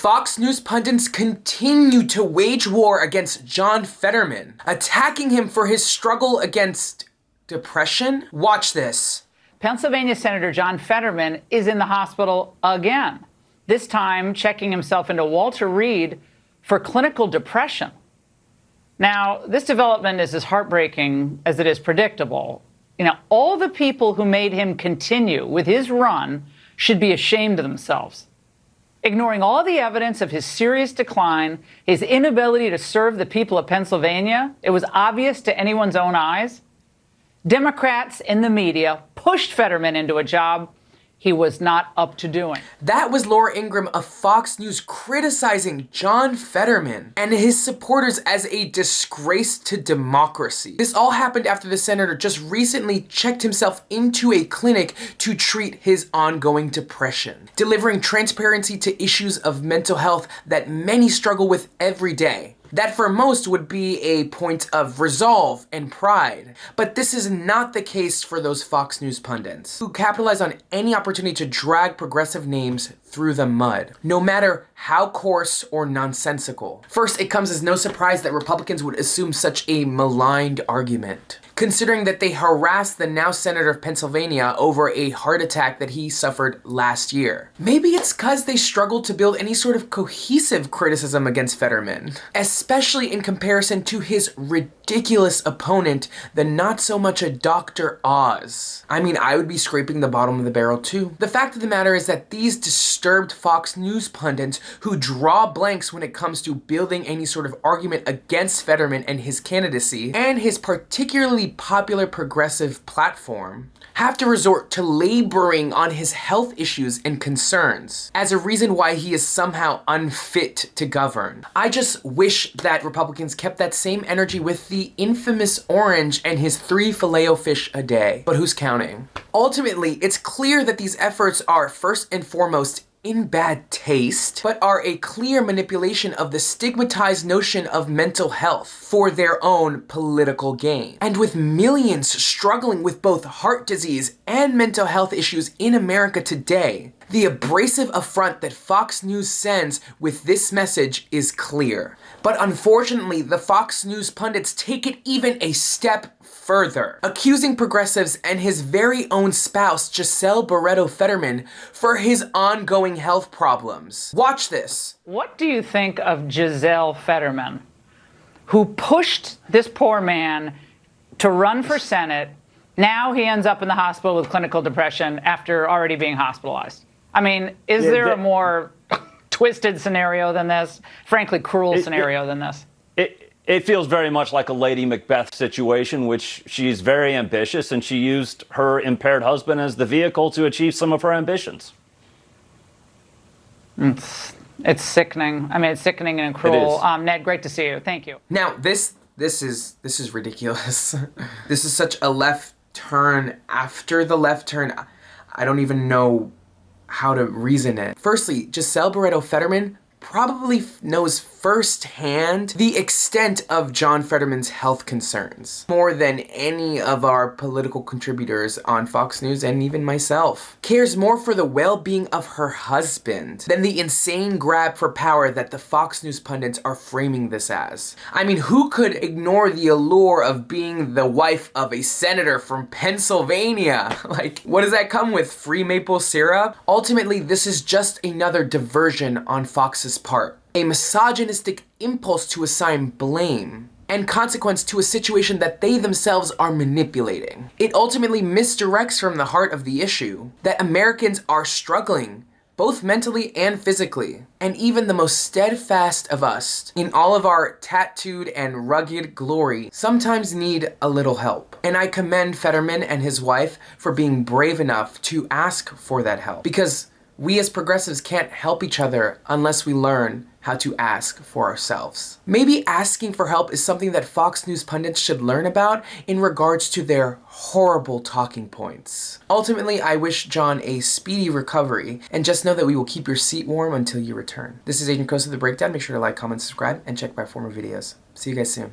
Fox News pundits continue to wage war against John Fetterman, attacking him for his struggle against depression. Watch this. Pennsylvania Senator John Fetterman is in the hospital again, this time checking himself into Walter Reed for clinical depression. Now, this development is as heartbreaking as it is predictable. All the people who made him continue with his run should be ashamed of themselves. Ignoring all the evidence of his serious decline, his inability to serve the people of Pennsylvania, it was obvious to anyone's own eyes. Democrats in the media pushed Fetterman into a job he was not up to doing. That was Laura Ingraham of Fox News criticizing John Fetterman and his supporters as a disgrace to democracy. This all happened after the senator just recently checked himself into a clinic to treat his ongoing depression, delivering transparency to issues of mental health that many struggle with every day. That for most would be a point of resolve and pride. But this is not the case for those Fox News pundits who capitalize on any opportunity to drag progressive names through the mud, no matter how coarse or nonsensical. First, it comes as no surprise that Republicans would assume such a maligned argument, considering that they harassed the now senator of Pennsylvania over a heart attack that he suffered last year. Maybe it's because they struggled to build any sort of cohesive criticism against Fetterman, especially in comparison to his ridiculous opponent, the not so much a Dr. Oz. I mean, I would be scraping the bottom of the barrel too. The fact of the matter is that these disturbed Fox News pundits who draw blanks when it comes to building any sort of argument against Fetterman and his candidacy and his particularly popular progressive platform have to resort to laboring on his health issues and concerns as a reason why he is somehow unfit to govern. I just wish that Republicans kept that same energy with the infamous Orange and his 3 Filet-O-Fish a day. But who's counting? Ultimately, it's clear that these efforts are first and foremost in bad taste, but are a clear manipulation of the stigmatized notion of mental health for their own political gain. And with millions struggling with both heart disease and mental health issues in America today, the abrasive affront that Fox News sends with this message is clear. But unfortunately, the Fox News pundits take it even a step further, accusing progressives and his very own spouse, Giselle Barretto Fetterman, for his ongoing health problems. Watch this. What do you think of Giselle Fetterman, who pushed this poor man to run for Senate? Now he ends up in the hospital with clinical depression after already being hospitalized. I mean, is there a more twisted scenario than this? Frankly, cruel scenario than this? It feels very much like a Lady Macbeth situation, which she's very ambitious, and she used her impaired husband as the vehicle to achieve some of her ambitions. It's sickening. I mean, it's sickening and cruel. Ned, great to see you. Thank you. Now, this is ridiculous. This is such a left turn after the left turn. I don't even know how to reason it. Firstly, Giselle Barretto Fetterman probably knows firsthand the extent of John Fetterman's health concerns, more than any of our political contributors on Fox News and even myself. Cares more for the well-being of her husband than the insane grab for power that the Fox News pundits are framing this as. I mean, who could ignore the allure of being the wife of a senator from Pennsylvania? Like, what does that come with? Free maple syrup? Ultimately, this is just another diversion on Fox's part. A misogynistic impulse to assign blame and consequence to a situation that they themselves are manipulating. It ultimately misdirects from the heart of the issue, that Americans are struggling, both mentally and physically. And even the most steadfast of us, in all of our tattooed and rugged glory, sometimes need a little help. And I commend Fetterman and his wife for being brave enough to ask for that help, because we as progressives can't help each other unless we learn how to ask for ourselves. Maybe asking for help is something that Fox News pundits should learn about in regards to their horrible talking points. Ultimately, I wish John a speedy recovery, and just know that we will keep your seat warm until you return. This is Adrian Costa, The Breakdown. Make sure to like, comment, subscribe, and check my former videos. See you guys soon.